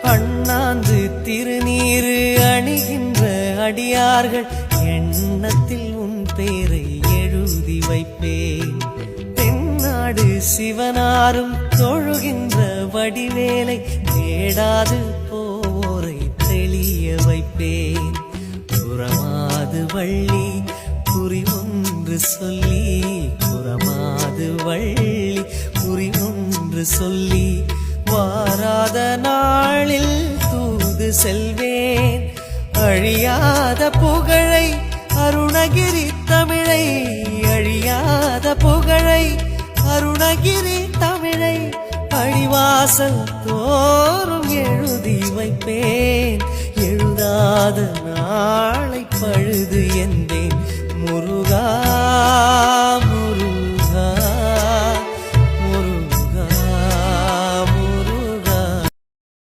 அண்ணாந்து திருநீரு அணிகின்ற அடியார்கள் எண்ணத்தில் உன் பேரை எழுதி வைப்பேன். தென்னாடு சிவனாரும் தொழுகின்ற வடிவேலை தேடாது போரை தெளிய வைப்பேன். புறமாது வள்ளி குறி ஒன்று சொல்லி, புறமாது வள்ளி குறி ஒன்று சொல்லி, வாராத நாளில் தூது செல்வேன். அழியாத புகழை அருணகிரி தமிழை, அழியாத புகழை அருணகிரி தமிழை அடிவாசல் தோறும் எழுதி வைப்பேன். எழுதாத நாளை பழுது என்பேன்.